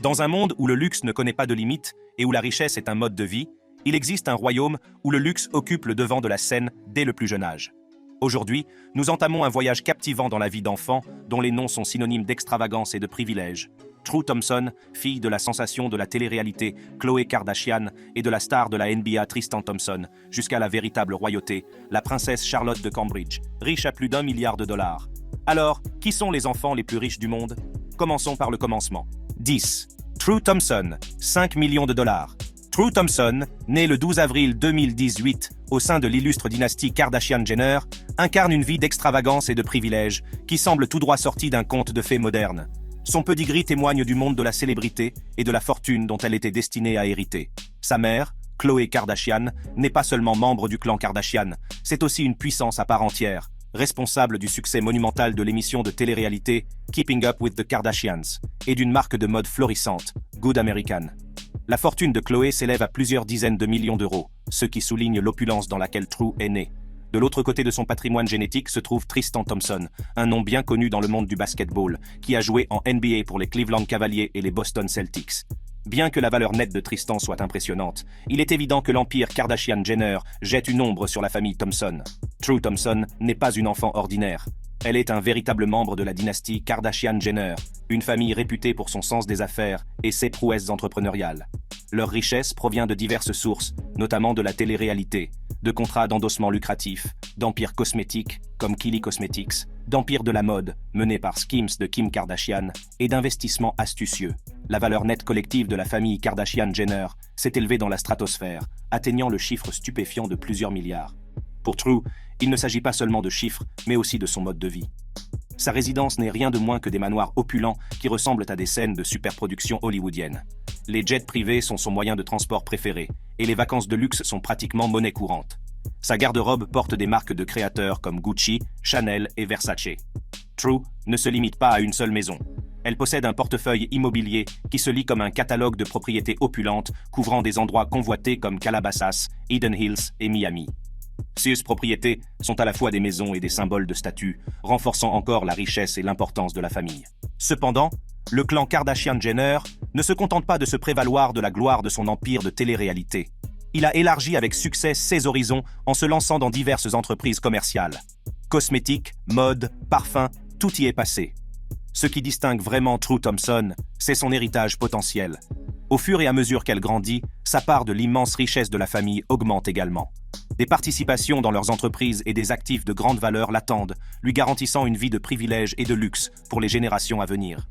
Dans un monde où le luxe ne connaît pas de limites et où la richesse est un mode de vie, il existe un royaume où le luxe occupe le devant de la scène dès le plus jeune âge. Aujourd'hui, nous entamons un voyage captivant dans la vie d'enfants dont les noms sont synonymes d'extravagance et de privilège. True Thompson, fille de la sensation de la télé-réalité Khloé Kardashian et de la star de la NBA Tristan Thompson, jusqu'à la véritable royauté, la princesse Charlotte de Cambridge, riche à plus d'1 milliard de dollars. Alors, qui sont les enfants les plus riches du monde? Commençons par le commencement. 10. True Thompson, 5 millions de dollars. True Thompson, née le 12 avril 2018 au sein de l'illustre dynastie Kardashian-Jenner, incarne une vie d'extravagance et de privilèges qui semble tout droit sortie d'un conte de fées moderne. Son pedigree témoigne du monde de la célébrité et de la fortune dont elle était destinée à hériter. Sa mère, Khloé Kardashian, n'est pas seulement membre du clan Kardashian, c'est aussi une puissance à part entière, responsable du succès monumental de l'émission de télé-réalité Keeping Up with the Kardashians et d'une marque de mode florissante, Good American. La fortune de Khloé s'élève à plusieurs dizaines de millions d'euros, ce qui souligne l'opulence dans laquelle True est née. De l'autre côté de son patrimoine génétique se trouve Tristan Thompson, un nom bien connu dans le monde du basketball, qui a joué en NBA pour les Cleveland Cavaliers et les Boston Celtics. Bien que la valeur nette de Tristan soit impressionnante, il est évident que l'empire Kardashian-Jenner jette une ombre sur la famille Thompson. True Thompson n'est pas une enfant ordinaire. Elle est un véritable membre de la dynastie Kardashian-Jenner, une famille réputée pour son sens des affaires et ses prouesses entrepreneuriales. Leur richesse provient de diverses sources, notamment de la télé-réalité, de contrats d'endossement lucratifs, d'empires cosmétiques, comme Kylie Cosmetics, d'empires de la mode, menés par Skims de Kim Kardashian, et d'investissements astucieux. La valeur nette collective de la famille Kardashian-Jenner s'est élevée dans la stratosphère, atteignant le chiffre stupéfiant de plusieurs milliards. Pour True, il ne s'agit pas seulement de chiffres, mais aussi de son mode de vie. Sa résidence n'est rien de moins que des manoirs opulents qui ressemblent à des scènes de superproduction hollywoodienne. Les jets privés sont son moyen de transport préféré, et les vacances de luxe sont pratiquement monnaie courante. Sa garde-robe porte des marques de créateurs comme Gucci, Chanel et Versace. True ne se limite pas à une seule maison. Elle possède un portefeuille immobilier qui se lit comme un catalogue de propriétés opulentes couvrant des endroits convoités comme Calabasas, Eden Hills et Miami. Ces propriétés sont à la fois des maisons et des symboles de statut, renforçant encore la richesse et l'importance de la famille. Cependant, le clan Kardashian-Jenner ne se contente pas de se prévaloir de la gloire de son empire de télé-réalité. Il a élargi avec succès ses horizons en se lançant dans diverses entreprises commerciales. Cosmétiques, mode, parfums, tout y est passé. Ce qui distingue vraiment True Thompson, c'est son héritage potentiel. Au fur et à mesure qu'elle grandit, sa part de l'immense richesse de la famille augmente également. Des participations dans leurs entreprises et des actifs de grande valeur l'attendent, lui garantissant une vie de privilèges et de luxe pour les générations à venir.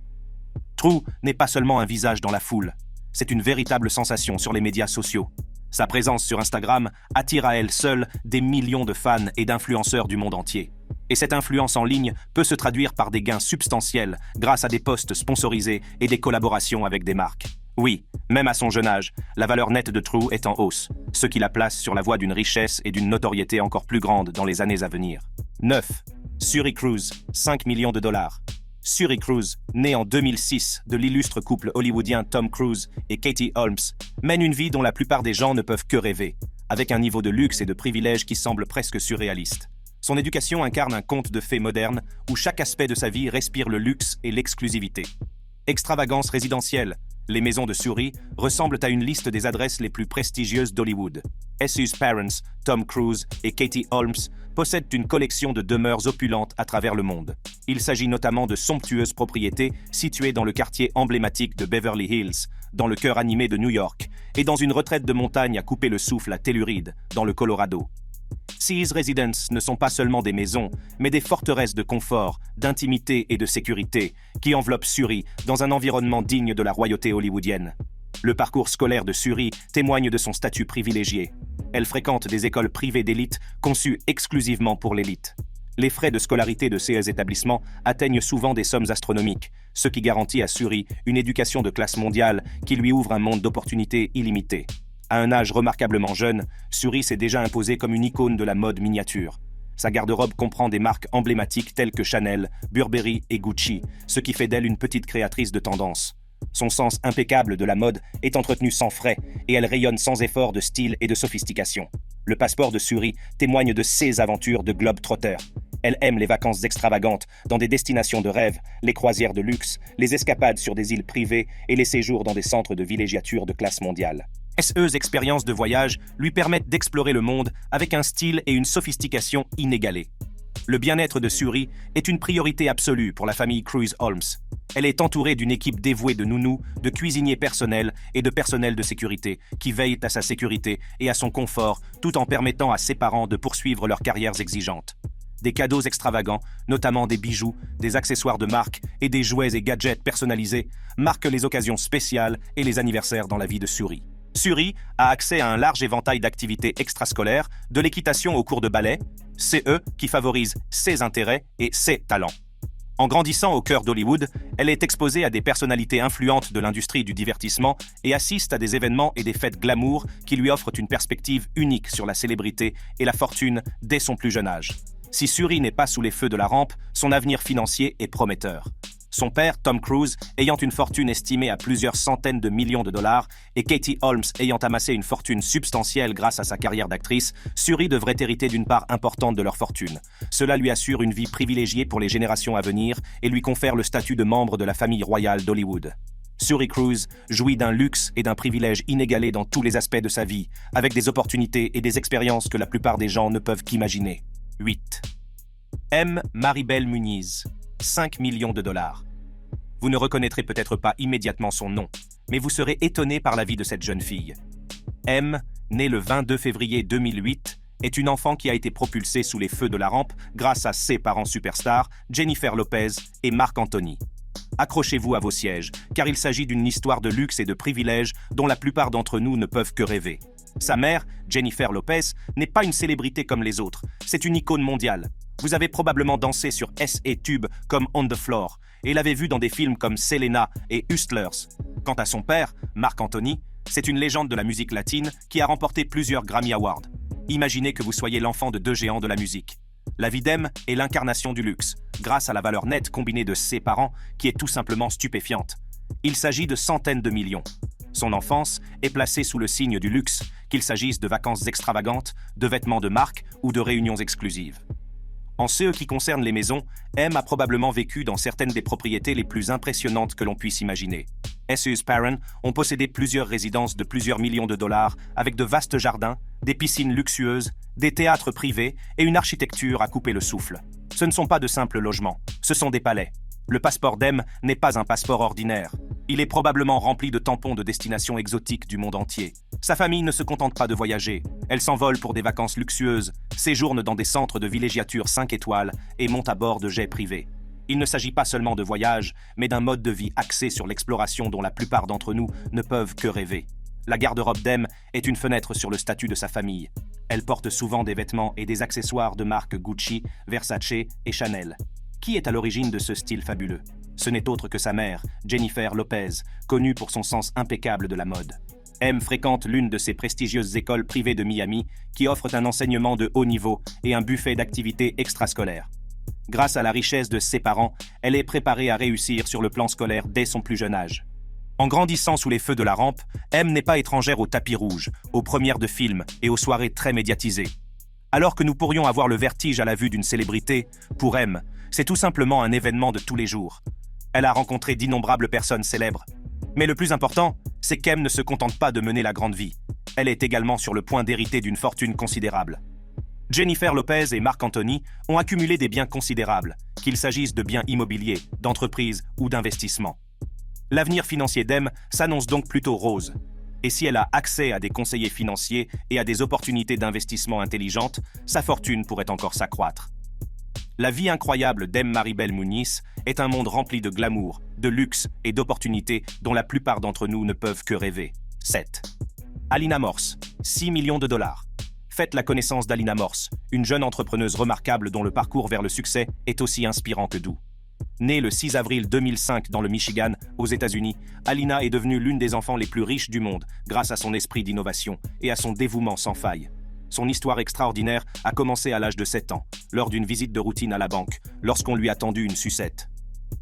True n'est pas seulement un visage dans la foule, c'est une véritable sensation sur les médias sociaux. Sa présence sur Instagram attire à elle seule des millions de fans et d'influenceurs du monde entier. Et cette influence en ligne peut se traduire par des gains substantiels grâce à des posts sponsorisés et des collaborations avec des marques. Oui, même à son jeune âge, la valeur nette de True est en hausse, ce qui la place sur la voie d'une richesse et d'une notoriété encore plus grande dans les années à venir. 9. Suri Cruise, 5 millions de dollars. Suri Cruise, née en 2006 de l'illustre couple hollywoodien Tom Cruise et Katie Holmes, mène une vie dont la plupart des gens ne peuvent que rêver, avec un niveau de luxe et de privilèges qui semble presque surréaliste. Son éducation incarne un conte de fées moderne où chaque aspect de sa vie respire le luxe et l'exclusivité. Extravagance résidentielle. Les maisons de Suri ressemblent à une liste des adresses les plus prestigieuses d'Hollywood. Su's parents, Tom Cruise et Katie Holmes, possèdent une collection de demeures opulentes à travers le monde. Il s'agit notamment de somptueuses propriétés situées dans le quartier emblématique de Beverly Hills, dans le cœur animé de New York, et dans une retraite de montagne à couper le souffle à Telluride, dans le Colorado. Ces residences ne sont pas seulement des maisons, mais des forteresses de confort, d'intimité et de sécurité qui enveloppent Suri dans un environnement digne de la royauté hollywoodienne. Le parcours scolaire de Suri témoigne de son statut privilégié. Elle fréquente des écoles privées d'élite conçues exclusivement pour l'élite. Les frais de scolarité de ces établissements atteignent souvent des sommes astronomiques, ce qui garantit à Suri une éducation de classe mondiale qui lui ouvre un monde d'opportunités illimitées. À un âge remarquablement jeune, Suri s'est déjà imposée comme une icône de la mode miniature. Sa garde-robe comprend des marques emblématiques telles que Chanel, Burberry et Gucci, ce qui fait d'elle une petite créatrice de tendance. Son sens impeccable de la mode est entretenu sans frais et elle rayonne sans effort de style et de sophistication. Le passeport de Suri témoigne de ses aventures de globe-trotter. Elle aime les vacances extravagantes dans des destinations de rêve, les croisières de luxe, les escapades sur des îles privées et les séjours dans des centres de villégiature de classe mondiale. Ces expériences de voyage lui permettent d'explorer le monde avec un style et une sophistication inégalés. Le bien-être de Suri est une priorité absolue pour la famille Cruise-Holmes. Elle est entourée d'une équipe dévouée de nounous, de cuisiniers personnels et de personnel de sécurité qui veillent à sa sécurité et à son confort tout en permettant à ses parents de poursuivre leurs carrières exigeantes. Des cadeaux extravagants, notamment des bijoux, des accessoires de marque et des jouets et gadgets personnalisés, marquent les occasions spéciales et les anniversaires dans la vie de Suri. Suri a accès à un large éventail d'activités extrascolaires, de l'équitation au cours de ballet, CE qui favorise ses intérêts et ses talents. En grandissant au cœur d'Hollywood, elle est exposée à des personnalités influentes de l'industrie du divertissement et assiste à des événements et des fêtes glamour qui lui offrent une perspective unique sur la célébrité et la fortune dès son plus jeune âge. Si Suri n'est pas sous les feux de la rampe, son avenir financier est prometteur. Son père, Tom Cruise, ayant une fortune estimée à plusieurs centaines de millions de dollars, et Katie Holmes ayant amassé une fortune substantielle grâce à sa carrière d'actrice, Suri devrait hériter d'une part importante de leur fortune. Cela lui assure une vie privilégiée pour les générations à venir et lui confère le statut de membre de la famille royale d'Hollywood. Suri Cruise jouit d'un luxe et d'un privilège inégalé dans tous les aspects de sa vie, avec des opportunités et des expériences que la plupart des gens ne peuvent qu'imaginer. 8. M. Maribel Muniz, 5 millions de dollars. Vous ne reconnaîtrez peut-être pas immédiatement son nom, mais vous serez étonné par la vie de cette jeune fille. M, née le 22 février 2008, est une enfant qui a été propulsée sous les feux de la rampe grâce à ses parents superstars, Jennifer Lopez et Marc Anthony. Accrochez-vous à vos sièges, car il s'agit d'une histoire de luxe et de privilèges dont la plupart d'entre nous ne peuvent que rêver. Sa mère, Jennifer Lopez, n'est pas une célébrité comme les autres, c'est une icône mondiale. Vous avez probablement dansé sur S et Tube comme On the Floor, et l'avez vu dans des films comme Selena et Hustlers. Quant à son père, Marc Anthony, c'est une légende de la musique latine qui a remporté plusieurs Grammy Awards. Imaginez que vous soyez l'enfant de deux géants de la musique. La vie d'Em est l'incarnation du luxe, grâce à la valeur nette combinée de ses parents qui est tout simplement stupéfiante. Il s'agit de centaines de millions. Son enfance est placée sous le signe du luxe, qu'il s'agisse de vacances extravagantes, de vêtements de marque ou de réunions exclusives. En ce qui concerne les maisons, M a probablement vécu dans certaines des propriétés les plus impressionnantes que l'on puisse imaginer. Ses parents ont possédé plusieurs résidences de plusieurs millions de dollars avec de vastes jardins, des piscines luxueuses, des théâtres privés et une architecture à couper le souffle. Ce ne sont pas de simples logements, ce sont des palais. Le passeport d'Em n'est pas un passeport ordinaire. Il est probablement rempli de tampons de destinations exotiques du monde entier. Sa famille ne se contente pas de voyager. Elle s'envole pour des vacances luxueuses, séjourne dans des centres de villégiature 5 étoiles et monte à bord de jets privés. Il ne s'agit pas seulement de voyage, mais d'un mode de vie axé sur l'exploration dont la plupart d'entre nous ne peuvent que rêver. La garde-robe d'Em est une fenêtre sur le statut de sa famille. Elle porte souvent des vêtements et des accessoires de marques Gucci, Versace et Chanel. Qui est à l'origine de ce style fabuleux? Ce n'est autre que sa mère, Jennifer Lopez, connue pour son sens impeccable de la mode. M fréquente l'une de ces prestigieuses écoles privées de Miami qui offrent un enseignement de haut niveau et un buffet d'activités extrascolaires. Grâce à la richesse de ses parents, elle est préparée à réussir sur le plan scolaire dès son plus jeune âge. En grandissant sous les feux de la rampe, M n'est pas étrangère au tapis rouge, aux premières de films et aux soirées très médiatisées. Alors que nous pourrions avoir le vertige à la vue d'une célébrité, pour M, c'est tout simplement un événement de tous les jours. Elle a rencontré d'innombrables personnes célèbres. Mais le plus important, c'est qu'Em ne se contente pas de mener la grande vie. Elle est également sur le point d'hériter d'une fortune considérable. Jennifer Lopez et Marc Anthony ont accumulé des biens considérables, qu'il s'agisse de biens immobiliers, d'entreprises ou d'investissements. L'avenir financier d'Em s'annonce donc plutôt rose. Et si elle a accès à des conseillers financiers et à des opportunités d'investissement intelligentes, sa fortune pourrait encore s'accroître. La vie incroyable d'Em Maribel Muniz est un monde rempli de glamour, de luxe et d'opportunités dont la plupart d'entre nous ne peuvent que rêver. 7. Alina Morse, 6 millions de dollars. Faites la connaissance d'Alina Morse, une jeune entrepreneuse remarquable dont le parcours vers le succès est aussi inspirant que doux. Née le 6 avril 2005 dans le Michigan, aux États-Unis, Alina est devenue l'une des enfants les plus riches du monde grâce à son esprit d'innovation et à son dévouement sans faille. Son histoire extraordinaire a commencé à l'âge de 7 ans, lors d'une visite de routine à la banque, lorsqu'on lui a tendu une sucette.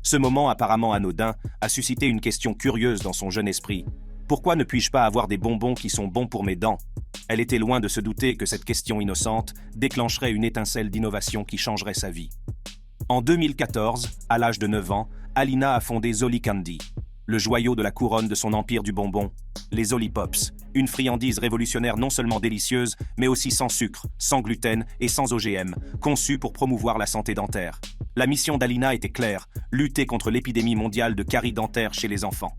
Ce moment apparemment anodin a suscité une question curieuse dans son jeune esprit. Pourquoi ne puis-je pas avoir des bonbons qui sont bons pour mes dents? Elle était loin de se douter que cette question innocente déclencherait une étincelle d'innovation qui changerait sa vie. En 2014, à l'âge de 9 ans, Alina a fondé Zolly Candy, le joyau de la couronne de son empire du bonbon, les Zolly Pops, une friandise révolutionnaire non seulement délicieuse, mais aussi sans sucre, sans gluten et sans OGM, conçue pour promouvoir la santé dentaire. La mission d'Alina était claire, lutter contre l'épidémie mondiale de carie dentaire chez les enfants.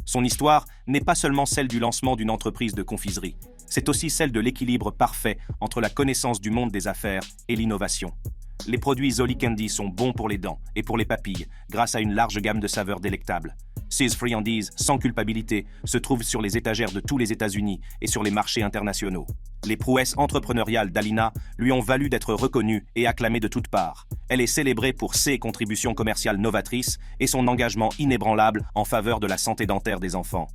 Son histoire n'est pas seulement celle du lancement d'une entreprise de confiserie, c'est aussi celle de l'équilibre parfait entre la connaissance du monde des affaires et l'innovation. Les produits Zolly Candy sont bons pour les dents et pour les papilles, grâce à une large gamme de saveurs délectables. Ces friandises, sans culpabilité, se trouvent sur les étagères de tous les États-Unis et sur les marchés internationaux. Les prouesses entrepreneuriales d'Alina lui ont valu d'être reconnue et acclamée de toutes parts. Elle est célébrée pour ses contributions commerciales novatrices et son engagement inébranlable en faveur de la santé dentaire des enfants.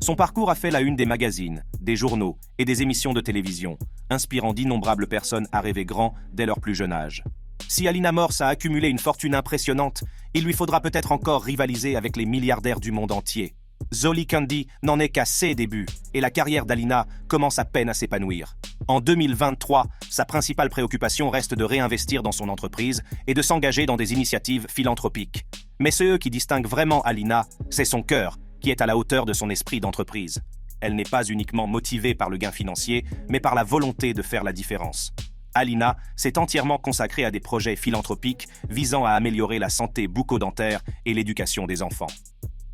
Son parcours a fait la une des magazines, des journaux et des émissions de télévision, inspirant d'innombrables personnes à rêver grand dès leur plus jeune âge. Si Alina Morse a accumulé une fortune impressionnante, il lui faudra peut-être encore rivaliser avec les milliardaires du monde entier. Zolly Candy n'en est qu'à ses débuts et la carrière d'Alina commence à peine à s'épanouir. En 2023, sa principale préoccupation reste de réinvestir dans son entreprise et de s'engager dans des initiatives philanthropiques. Mais ce qui distingue vraiment Alina, c'est son cœur, qui est à la hauteur de son esprit d'entreprise. Elle n'est pas uniquement motivée par le gain financier, mais par la volonté de faire la différence. Alina s'est entièrement consacrée à des projets philanthropiques visant à améliorer la santé bucco-dentaire et l'éducation des enfants.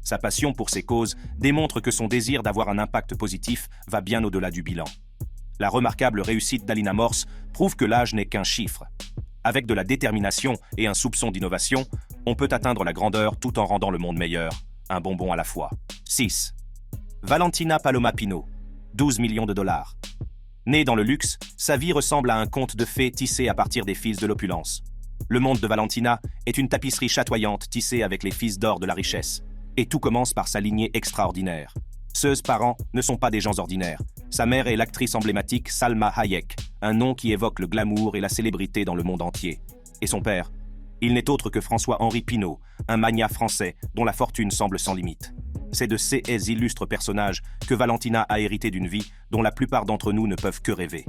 Sa passion pour ces causes démontre que son désir d'avoir un impact positif va bien au-delà du bilan. La remarquable réussite d'Alina Morse prouve que l'âge n'est qu'un chiffre. Avec de la détermination et un soupçon d'innovation, on peut atteindre la grandeur tout en rendant le monde meilleur, un bonbon à la fois. 6. Valentina Paloma Pino, 12 millions de dollars. Née dans le luxe, sa vie ressemble à un conte de fées tissé à partir des fils de l'opulence. Le monde de Valentina est une tapisserie chatoyante tissée avec les fils d'or de la richesse. Et tout commence par sa lignée extraordinaire. Ses parents ne sont pas des gens ordinaires. Sa mère est l'actrice emblématique Salma Hayek, un nom qui évoque le glamour et la célébrité dans le monde entier. Et son père? Il n'est autre que François-Henri Pinault, un magnat français dont la fortune semble sans limite. C'est de ces illustres personnages que Valentina a hérité d'une vie dont la plupart d'entre nous ne peuvent que rêver.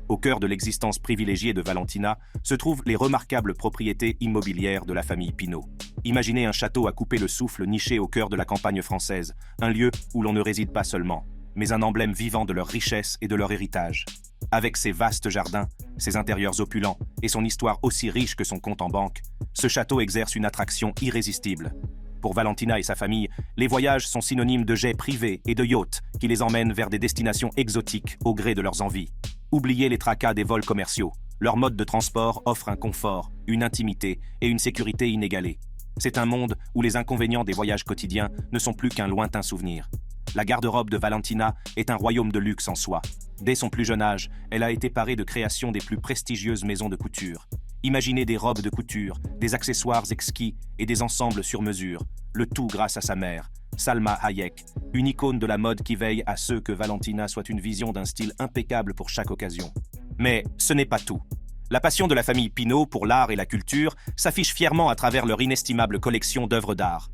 Au cœur de l'existence privilégiée de Valentina se trouvent les remarquables propriétés immobilières de la famille Pinault. Imaginez un château à couper le souffle niché au cœur de la campagne française, un lieu où l'on ne réside pas seulement, mais un emblème vivant de leur richesse et de leur héritage. Avec ses vastes jardins, ses intérieurs opulents et son histoire aussi riche que son compte en banque, ce château exerce une attraction irrésistible. Pour Valentina et sa famille, les voyages sont synonymes de jets privés et de yachts qui les emmènent vers des destinations exotiques au gré de leurs envies. Oubliez les tracas des vols commerciaux. Leur mode de transport offre un confort, une intimité et une sécurité inégalées. C'est un monde où les inconvénients des voyages quotidiens ne sont plus qu'un lointain souvenir. La garde-robe de Valentina est un royaume de luxe en soi. Dès son plus jeune âge, elle a été parée de créations des plus prestigieuses maisons de couture. Imaginez des robes de couture, des accessoires exquis et des ensembles sur mesure, le tout grâce à sa mère, Salma Hayek, une icône de la mode qui veille à ce que Valentina soit une vision d'un style impeccable pour chaque occasion. Mais ce n'est pas tout. La passion de la famille Pinault pour l'art et la culture s'affiche fièrement à travers leur inestimable collection d'œuvres d'art.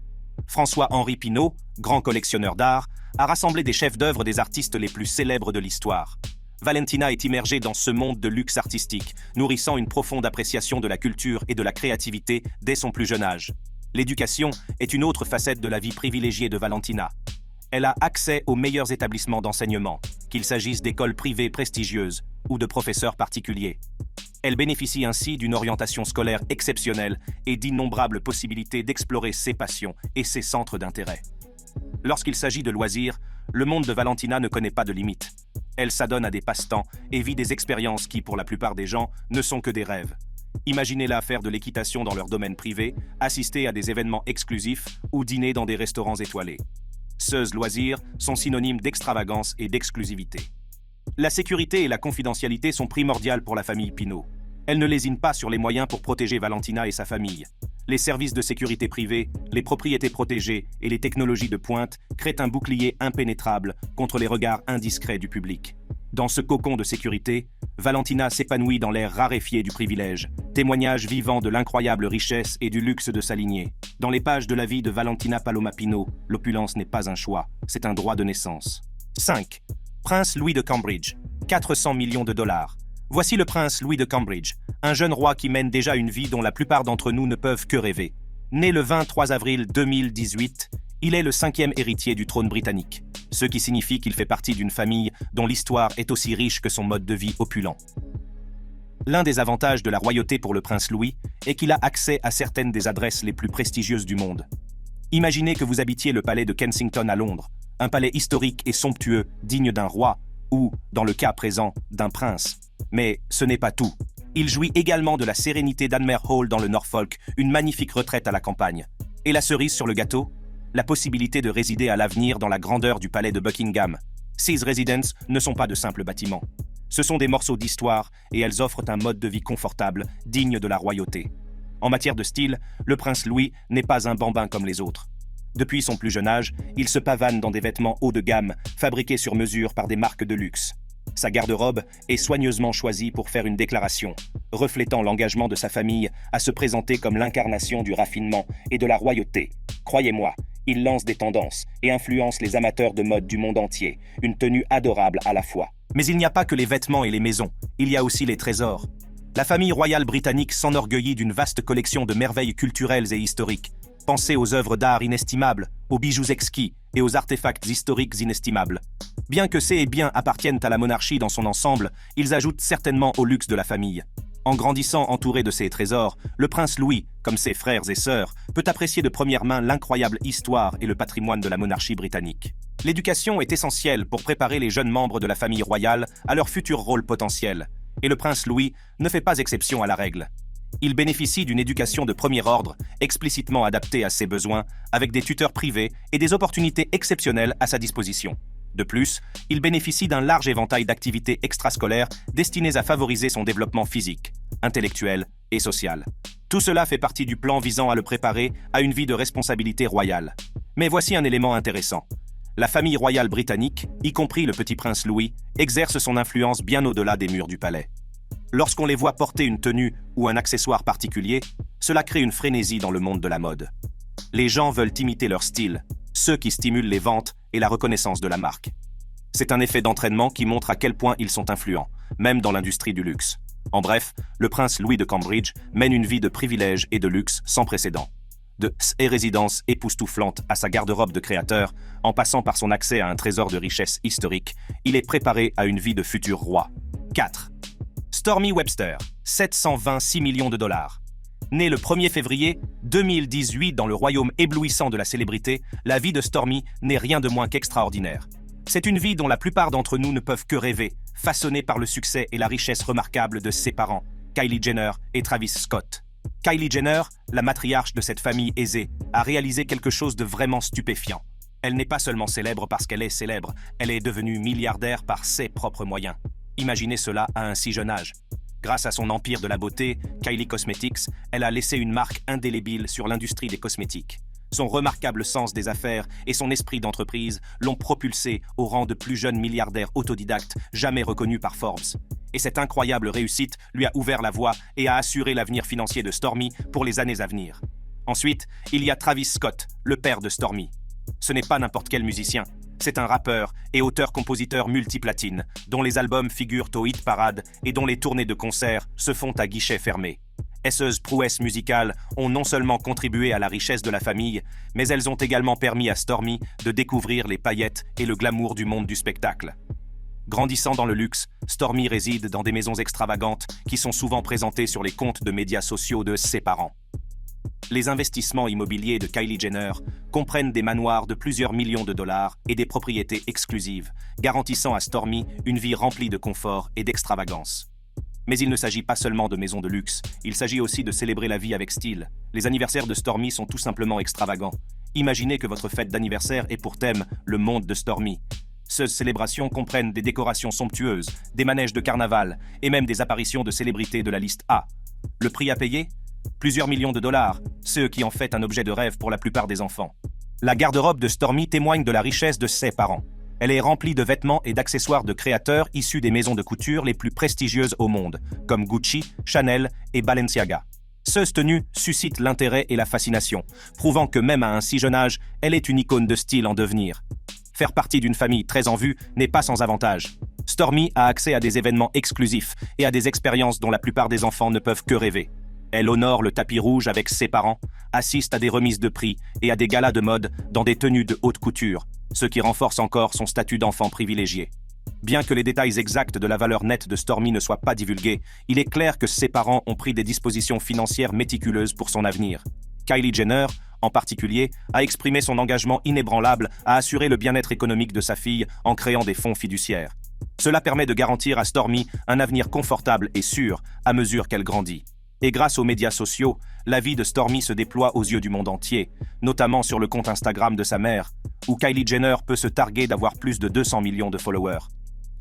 François-Henri Pinault, grand collectionneur d'art, a rassemblé des chefs-d'œuvre des artistes les plus célèbres de l'histoire. Valentina est immergée dans ce monde de luxe artistique, nourrissant une profonde appréciation de la culture et de la créativité dès son plus jeune âge. L'éducation est une autre facette de la vie privilégiée de Valentina. Elle a accès aux meilleurs établissements d'enseignement, qu'il s'agisse d'écoles privées prestigieuses ou de professeurs particuliers. Elle bénéficie ainsi d'une orientation scolaire exceptionnelle et d'innombrables possibilités d'explorer ses passions et ses centres d'intérêt. Lorsqu'il s'agit de loisirs, le monde de Valentina ne connaît pas de limites. Elle s'adonne à des passe-temps et vit des expériences qui, pour la plupart des gens, ne sont que des rêves. Imaginez-la faire de l'équitation dans leur domaine privé, assister à des événements exclusifs ou dîner dans des restaurants étoilés. Ces loisirs sont synonymes d'extravagance et d'exclusivité. La sécurité et la confidentialité sont primordiales pour la famille Pinault. Elle ne lésine pas sur les moyens pour protéger Valentina et sa famille. Les services de sécurité privée, les propriétés protégées et les technologies de pointe créent un bouclier impénétrable contre les regards indiscrets du public. Dans ce cocon de sécurité, Valentina s'épanouit dans l'air raréfié du privilège, témoignage vivant de l'incroyable richesse et du luxe de sa lignée. Dans les pages de la vie de Valentina Paloma Pino, l'opulence n'est pas un choix, c'est un droit de naissance. 5. Prince Louis de Cambridge, 400 millions de dollars. Voici le prince Louis de Cambridge, un jeune roi qui mène déjà une vie dont la plupart d'entre nous ne peuvent que rêver. Né le 23 avril 2018, il est le 5e héritier du trône britannique, ce qui signifie qu'il fait partie d'une famille dont l'histoire est aussi riche que son mode de vie opulent. L'un des avantages de la royauté pour le prince Louis est qu'il a accès à certaines des adresses les plus prestigieuses du monde. Imaginez que vous habitiez le palais de Kensington à Londres, un palais historique et somptueux digne d'un roi, ou, dans le cas présent, d'un prince. Mais ce n'est pas tout. Il jouit également de la sérénité d'Anmer Hall dans le Norfolk, une magnifique retraite à la campagne. Et la cerise sur le gâteau ? La possibilité de résider à l'avenir dans la grandeur du palais de Buckingham. Ces résidences ne sont pas de simples bâtiments. Ce sont des morceaux d'histoire et elles offrent un mode de vie confortable, digne de la royauté. En matière de style, le prince Louis n'est pas un bambin comme les autres. Depuis son plus jeune âge, il se pavane dans des vêtements haut de gamme, fabriqués sur mesure par des marques de luxe. Sa garde-robe est soigneusement choisie pour faire une déclaration, reflétant l'engagement de sa famille à se présenter comme l'incarnation du raffinement et de la royauté. Croyez-moi, il lance des tendances et influence les amateurs de mode du monde entier, une tenue adorable à la fois. Mais il n'y a pas que les vêtements et les maisons, il y a aussi les trésors. La famille royale britannique s'enorgueillit d'une vaste collection de merveilles culturelles et historiques. Pensez aux œuvres d'art inestimables, aux bijoux exquis et aux artefacts historiques inestimables. Bien que ces biens appartiennent à la monarchie dans son ensemble, ils ajoutent certainement au luxe de la famille. En grandissant entouré de ces trésors, le prince Louis, comme ses frères et sœurs, peut apprécier de première main l'incroyable histoire et le patrimoine de la monarchie britannique. L'éducation est essentielle pour préparer les jeunes membres de la famille royale à leur futur rôle potentiel, et le prince Louis ne fait pas exception à la règle. Il bénéficie d'une éducation de premier ordre, explicitement adaptée à ses besoins, avec des tuteurs privés et des opportunités exceptionnelles à sa disposition. De plus, il bénéficie d'un large éventail d'activités extrascolaires destinées à favoriser son développement physique, intellectuel et social. Tout cela fait partie du plan visant à le préparer à une vie de responsabilité royale. Mais voici un élément intéressant. La famille royale britannique, y compris le petit prince Louis, exerce son influence bien au-delà des murs du palais. Lorsqu'on les voit porter une tenue ou un accessoire particulier, cela crée une frénésie dans le monde de la mode. Les gens veulent imiter leur style, ce qui stimule les ventes et la reconnaissance de la marque. C'est un effet d'entraînement qui montre à quel point ils sont influents, même dans l'industrie du luxe. En bref, le prince Louis de Cambridge mène une vie de privilèges et de luxe sans précédent. De ses résidences époustouflantes à sa garde-robe de créateur, en passant par son accès à un trésor de richesse historique, il est préparé à une vie de futur roi. 4. Stormy Webster, 726 millions de dollars. Née le 1er février 2018 dans le royaume éblouissant de la célébrité, la vie de Stormy n'est rien de moins qu'extraordinaire. C'est une vie dont la plupart d'entre nous ne peuvent que rêver, façonnée par le succès et la richesse remarquable de ses parents, Kylie Jenner et Travis Scott. Kylie Jenner, la matriarche de cette famille aisée, a réalisé quelque chose de vraiment stupéfiant. Elle n'est pas seulement célèbre parce qu'elle est célèbre, elle est devenue milliardaire par ses propres moyens. Imaginez cela à un si jeune âge. Grâce à son empire de la beauté, Kylie Cosmetics, elle a laissé une marque indélébile sur l'industrie des cosmétiques. Son remarquable sens des affaires et son esprit d'entreprise l'ont propulsé au rang de plus jeune milliardaire autodidacte jamais reconnu par Forbes. Et cette incroyable réussite lui a ouvert la voie et a assuré l'avenir financier de Stormy pour les années à venir. Ensuite, il y a Travis Scott, le père de Stormy. Ce n'est pas n'importe quel musicien. C'est un rappeur et auteur-compositeur multiplatine, dont les albums figurent au hit parade et dont les tournées de concerts se font à guichet fermé. Ces prouesses musicales ont non seulement contribué à la richesse de la famille, mais elles ont également permis à Stormy de découvrir les paillettes et le glamour du monde du spectacle. Grandissant dans le luxe, Stormy réside dans des maisons extravagantes qui sont souvent présentées sur les comptes de médias sociaux de ses parents. Les investissements immobiliers de Kylie Jenner comprennent des manoirs de plusieurs millions de dollars et des propriétés exclusives, garantissant à Stormy une vie remplie de confort et d'extravagance. Mais il ne s'agit pas seulement de maisons de luxe, il s'agit aussi de célébrer la vie avec style. Les anniversaires de Stormy sont tout simplement extravagants. Imaginez que votre fête d'anniversaire ait pour thème le monde de Stormy. Ces célébrations comprennent des décorations somptueuses, des manèges de carnaval et même des apparitions de célébrités de la liste A. Le prix à payer ? Plusieurs millions de dollars, ce qui en fait un objet de rêve pour la plupart des enfants. La garde-robe de Stormy témoigne de la richesse de ses parents. Elle est remplie de vêtements et d'accessoires de créateurs issus des maisons de couture les plus prestigieuses au monde, comme Gucci, Chanel et Balenciaga. Ces tenues suscitent l'intérêt et la fascination, prouvant que même à un si jeune âge, elle est une icône de style en devenir. Faire partie d'une famille très en vue n'est pas sans avantage. Stormi a accès à des événements exclusifs et à des expériences dont la plupart des enfants ne peuvent que rêver. Elle honore le tapis rouge avec ses parents, assiste à des remises de prix et à des galas de mode dans des tenues de haute couture, ce qui renforce encore son statut d'enfant privilégié. Bien que les détails exacts de la valeur nette de Stormi ne soient pas divulgués, il est clair que ses parents ont pris des dispositions financières méticuleuses pour son avenir. Kylie Jenner, en particulier, a exprimé son engagement inébranlable à assurer le bien-être économique de sa fille en créant des fonds fiduciaires. Cela permet de garantir à Stormi un avenir confortable et sûr à mesure qu'elle grandit. Et grâce aux médias sociaux, la vie de Stormi se déploie aux yeux du monde entier, notamment sur le compte Instagram de sa mère, où Kylie Jenner peut se targuer d'avoir plus de 200 millions de followers.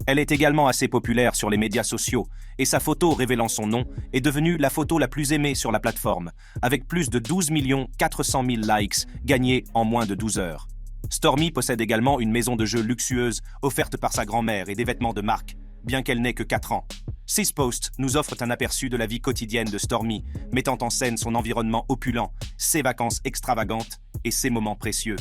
Elle est également assez populaire sur les médias sociaux, et sa photo révélant son nom est devenue la photo la plus aimée sur la plateforme, avec plus de 12 400 000 likes gagnés en moins de 12 heures. Stormi possède également une maison de jeux luxueuse offerte par sa grand-mère et des vêtements de marque, bien qu'elle n'ait que 4 ans. Six Posts nous offre un aperçu de la vie quotidienne de Stormi, mettant en scène son environnement opulent, ses vacances extravagantes et ses moments précieux.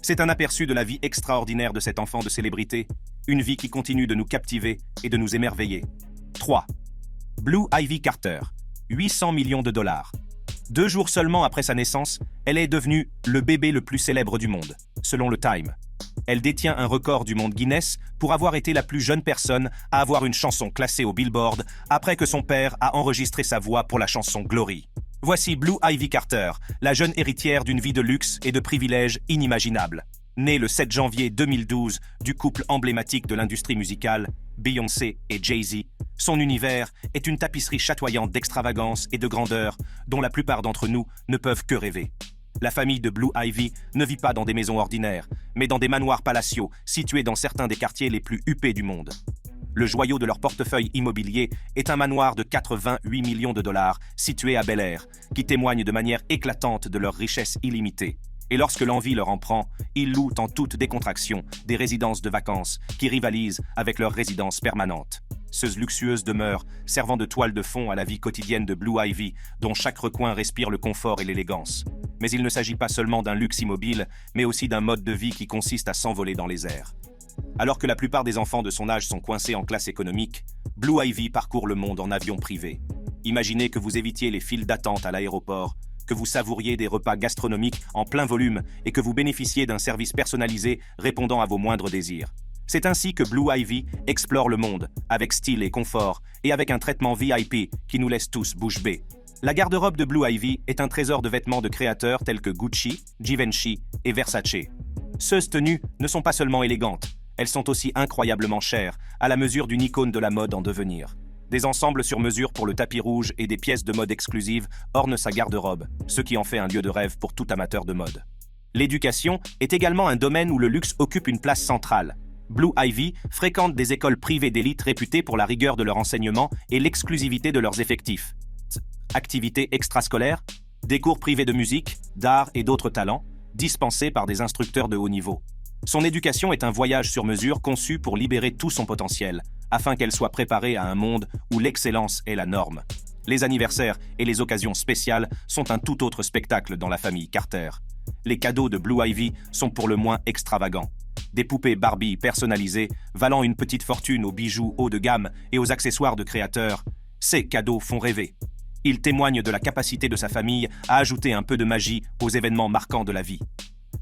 C'est un aperçu de la vie extraordinaire de cet enfant de célébrité, une vie qui continue de nous captiver et de nous émerveiller. 3. Blue Ivy Carter, 800 millions de dollars. 2 jours seulement après sa naissance, elle est devenue le bébé le plus célèbre du monde, selon le Time. Elle détient un record du monde Guinness pour avoir été la plus jeune personne à avoir une chanson classée au Billboard après que son père a enregistré sa voix pour la chanson Glory. Voici Blue Ivy Carter, la jeune héritière d'une vie de luxe et de privilèges inimaginables. Née le 7 janvier 2012 du couple emblématique de l'industrie musicale, Beyoncé et Jay-Z, son univers est une tapisserie chatoyante d'extravagance et de grandeur dont la plupart d'entre nous ne peuvent que rêver. La famille de Blue Ivy ne vit pas dans des maisons ordinaires, mais dans des manoirs palatiaux situés dans certains des quartiers les plus huppés du monde. Le joyau de leur portefeuille immobilier est un manoir de 88 millions de dollars situé à Bel Air, qui témoigne de manière éclatante de leur richesse illimitée. Et lorsque l'envie leur en prend, ils louent en toute décontraction des résidences de vacances qui rivalisent avec leurs résidences permanentes. Ces luxueuses demeures servant de toile de fond à la vie quotidienne de Blue Ivy, dont chaque recoin respire le confort et l'élégance. Mais il ne s'agit pas seulement d'un luxe immobile, mais aussi d'un mode de vie qui consiste à s'envoler dans les airs. Alors que la plupart des enfants de son âge sont coincés en classe économique, Blue Ivy parcourt le monde en avion privé. Imaginez que vous évitiez les files d'attente à l'aéroport, que vous savouriez des repas gastronomiques en plein volume et que vous bénéficiez d'un service personnalisé répondant à vos moindres désirs. C'est ainsi que Blue Ivy explore le monde, avec style et confort, et avec un traitement VIP qui nous laisse tous bouche bée. La garde-robe de Blue Ivy est un trésor de vêtements de créateurs tels que Gucci, Givenchy et Versace. Ces tenues ne sont pas seulement élégantes, elles sont aussi incroyablement chères, à la mesure d'une icône de la mode en devenir. Des ensembles sur mesure pour le tapis rouge et des pièces de mode exclusives ornent sa garde-robe, ce qui en fait un lieu de rêve pour tout amateur de mode. L'éducation est également un domaine où le luxe occupe une place centrale. Blue Ivy fréquente des écoles privées d'élite réputées pour la rigueur de leur enseignement et l'exclusivité de leurs effectifs. Activités extrascolaires, des cours privés de musique, d'art et d'autres talents, dispensés par des instructeurs de haut niveau. Son éducation est un voyage sur mesure conçu pour libérer tout son potentiel, afin qu'elle soit préparée à un monde où l'excellence est la norme. Les anniversaires et les occasions spéciales sont un tout autre spectacle dans la famille Carter. Les cadeaux de Blue Ivy sont pour le moins extravagants. Des poupées Barbie personnalisées, valant une petite fortune aux bijoux haut de gamme et aux accessoires de créateurs, ces cadeaux font rêver. Ils témoignent de la capacité de sa famille à ajouter un peu de magie aux événements marquants de la vie.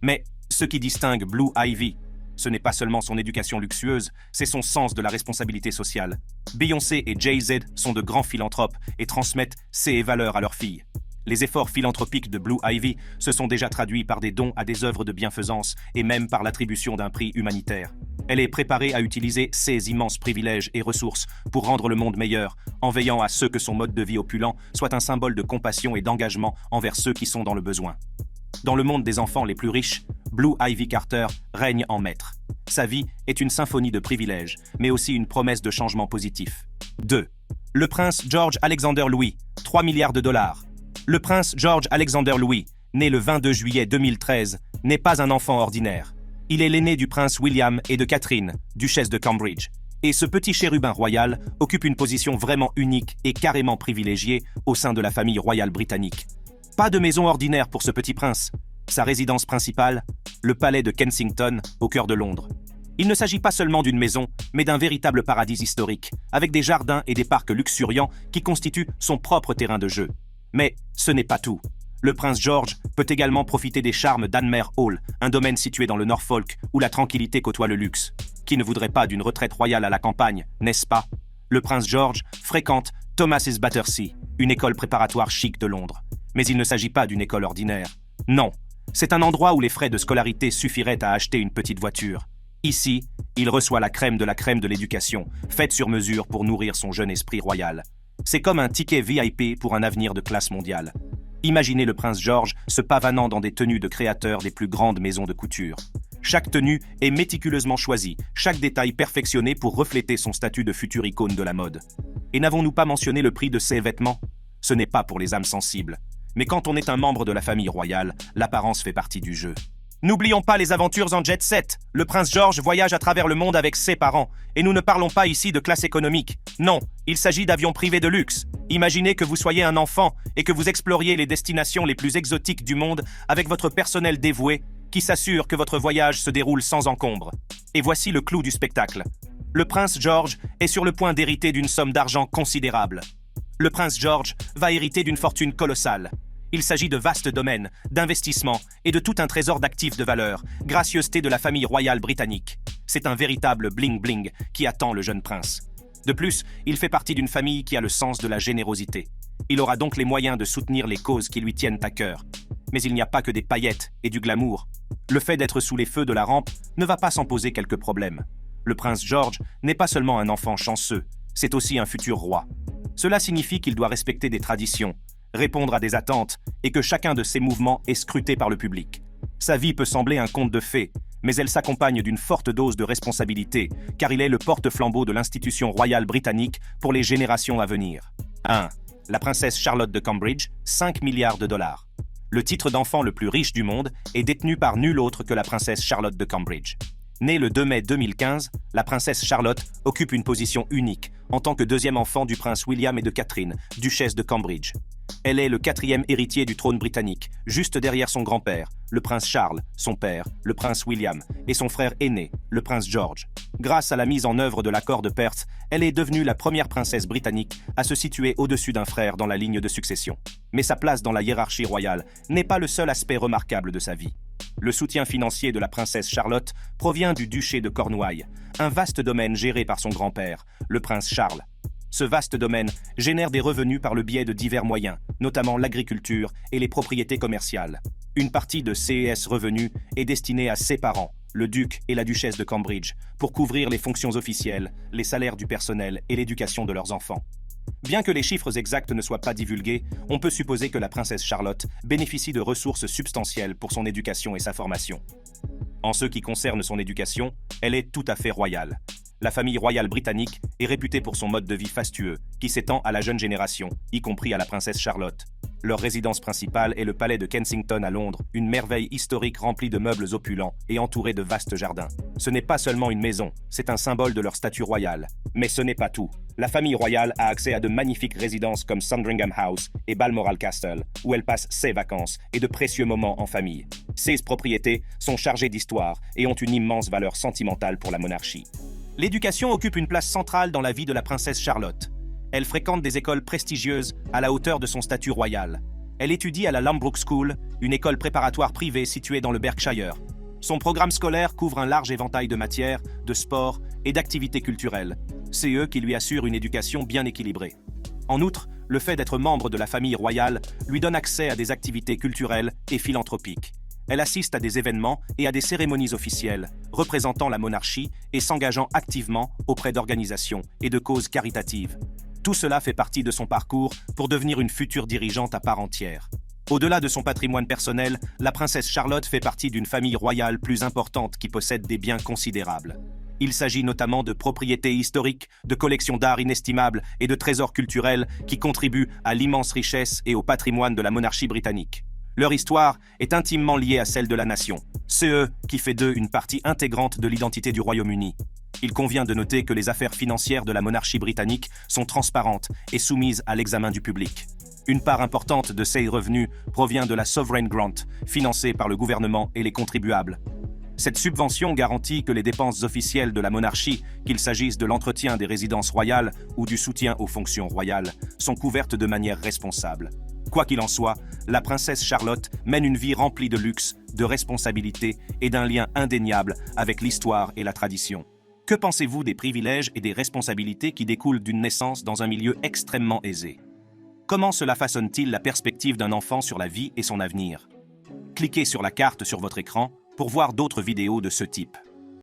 Mais ce qui distingue Blue Ivy, ce n'est pas seulement son éducation luxueuse, c'est son sens de la responsabilité sociale. Beyoncé et Jay-Z sont de grands philanthropes et transmettent ces valeurs à leurs filles. Les efforts philanthropiques de Blue Ivy se sont déjà traduits par des dons à des œuvres de bienfaisance et même par l'attribution d'un prix humanitaire. Elle est préparée à utiliser ses immenses privilèges et ressources pour rendre le monde meilleur, en veillant à ce que son mode de vie opulent soit un symbole de compassion et d'engagement envers ceux qui sont dans le besoin. Dans le monde des enfants les plus riches, Blue Ivy Carter règne en maître. Sa vie est une symphonie de privilèges, mais aussi une promesse de changement positif. 2. Le prince George Alexander Louis, 3 milliards de dollars. Le prince George Alexander Louis, né le 22 juillet 2013, n'est pas un enfant ordinaire. Il est l'aîné du prince William et de Catherine, duchesse de Cambridge. Et ce petit chérubin royal occupe une position vraiment unique et carrément privilégiée au sein de la famille royale britannique. Pas de maison ordinaire pour ce petit prince. Sa résidence principale, le palais de Kensington, au cœur de Londres. Il ne s'agit pas seulement d'une maison, mais d'un véritable paradis historique, avec des jardins et des parcs luxuriants qui constituent son propre terrain de jeu. Mais ce n'est pas tout. Le prince George peut également profiter des charmes d'Anmer Hall, un domaine situé dans le Norfolk où la tranquillité côtoie le luxe. Qui ne voudrait pas d'une retraite royale à la campagne, n'est-ce pas? Le prince George fréquente Thomas's Battersea, une école préparatoire chic de Londres. Mais il ne s'agit pas d'une école ordinaire. Non, c'est un endroit où les frais de scolarité suffiraient à acheter une petite voiture. Ici, il reçoit la crème de l'éducation, faite sur mesure pour nourrir son jeune esprit royal. C'est comme un ticket VIP pour un avenir de classe mondiale. Imaginez le prince George se pavanant dans des tenues de créateurs des plus grandes maisons de couture. Chaque tenue est méticuleusement choisie, chaque détail perfectionné pour refléter son statut de future icône de la mode. Et n'avons-nous pas mentionné le prix de ces vêtements? Ce n'est pas pour les âmes sensibles. Mais quand on est un membre de la famille royale, l'apparence fait partie du jeu. N'oublions pas les aventures en jet set. Le prince George voyage à travers le monde avec ses parents. Et nous ne parlons pas ici de classe économique. Non, il s'agit d'avions privés de luxe. Imaginez que vous soyez un enfant et que vous exploriez les destinations les plus exotiques du monde avec votre personnel dévoué qui s'assure que votre voyage se déroule sans encombre. Et voici le clou du spectacle. Le prince George est sur le point d'hériter d'une somme d'argent considérable. Le prince George va hériter d'une fortune colossale. Il s'agit de vastes domaines, d'investissements et de tout un trésor d'actifs de valeur, gracieuseté de la famille royale britannique. C'est un véritable bling-bling qui attend le jeune prince. De plus, il fait partie d'une famille qui a le sens de la générosité. Il aura donc les moyens de soutenir les causes qui lui tiennent à cœur. Mais il n'y a pas que des paillettes et du glamour. Le fait d'être sous les feux de la rampe ne va pas sans poser quelques problèmes. Le prince George n'est pas seulement un enfant chanceux, c'est aussi un futur roi. Cela signifie qu'il doit respecter des traditions, répondre à des attentes et que chacun de ses mouvements est scruté par le public. Sa vie peut sembler un conte de fées, mais elle s'accompagne d'une forte dose de responsabilité, car il est le porte-flambeau de l'institution royale britannique pour les générations à venir. 1. La princesse Charlotte de Cambridge, 5 milliards de dollars. Le titre d'enfant le plus riche du monde est détenu par nul autre que la princesse Charlotte de Cambridge. Née le 2 mai 2015, la princesse Charlotte occupe une position unique en tant que deuxième enfant du prince William et de Catherine, duchesse de Cambridge. Elle est le 4e héritier du trône britannique, juste derrière son grand-père, le prince Charles, son père, le prince William, et son frère aîné, le prince George. Grâce à la mise en œuvre de l'accord de Perth, elle est devenue la première princesse britannique à se situer au-dessus d'un frère dans la ligne de succession. Mais sa place dans la hiérarchie royale n'est pas le seul aspect remarquable de sa vie. Le soutien financier de la princesse Charlotte provient du duché de Cornouailles, un vaste domaine géré par son grand-père, le prince Charles. Ce vaste domaine génère des revenus par le biais de divers moyens, notamment l'agriculture et les propriétés commerciales. Une partie de ces revenus est destinée à ses parents, le duc et la duchesse de Cambridge, pour couvrir les fonctions officielles, les salaires du personnel et l'éducation de leurs enfants. Bien que les chiffres exacts ne soient pas divulgués, on peut supposer que la princesse Charlotte bénéficie de ressources substantielles pour son éducation et sa formation. En ce qui concerne son éducation, elle est tout à fait royale. La famille royale britannique est réputée pour son mode de vie fastueux, qui s'étend à la jeune génération, y compris à la princesse Charlotte. Leur résidence principale est le palais de Kensington à Londres, une merveille historique remplie de meubles opulents et entourée de vastes jardins. Ce n'est pas seulement une maison, c'est un symbole de leur statut royal. Mais ce n'est pas tout. La famille royale a accès à de magnifiques résidences comme Sandringham House et Balmoral Castle, où elle passe ses vacances et de précieux moments en famille. Ces propriétés sont chargées d'histoire et ont une immense valeur sentimentale pour la monarchie. L'éducation occupe une place centrale dans la vie de la princesse Charlotte. Elle fréquente des écoles prestigieuses à la hauteur de son statut royal. Elle étudie à la Lambrook School, une école préparatoire privée située dans le Berkshire. Son programme scolaire couvre un large éventail de matières, de sports et d'activités culturelles. C'est eux qui lui assurent une éducation bien équilibrée. En outre, le fait d'être membre de la famille royale lui donne accès à des activités culturelles et philanthropiques. Elle assiste à des événements et à des cérémonies officielles, représentant la monarchie et s'engageant activement auprès d'organisations et de causes caritatives. Tout cela fait partie de son parcours pour devenir une future dirigeante à part entière. Au-delà de son patrimoine personnel, la princesse Charlotte fait partie d'une famille royale plus importante qui possède des biens considérables. Il s'agit notamment de propriétés historiques, de collections d'art inestimables et de trésors culturels qui contribuent à l'immense richesse et au patrimoine de la monarchie britannique. Leur histoire est intimement liée à celle de la nation, ce qui fait d'eux une partie intégrante de l'identité du Royaume-Uni. Il convient de noter que les affaires financières de la monarchie britannique sont transparentes et soumises à l'examen du public. Une part importante de ces revenus provient de la Sovereign Grant, financée par le gouvernement et les contribuables. Cette subvention garantit que les dépenses officielles de la monarchie, qu'il s'agisse de l'entretien des résidences royales ou du soutien aux fonctions royales, sont couvertes de manière responsable. Quoi qu'il en soit, la princesse Charlotte mène une vie remplie de luxe, de responsabilité et d'un lien indéniable avec l'histoire et la tradition. Que pensez-vous des privilèges et des responsabilités qui découlent d'une naissance dans un milieu extrêmement aisé? Comment cela façonne-t-il la perspective d'un enfant sur la vie et son avenir? Cliquez sur la carte sur votre écran pour voir d'autres vidéos de ce type.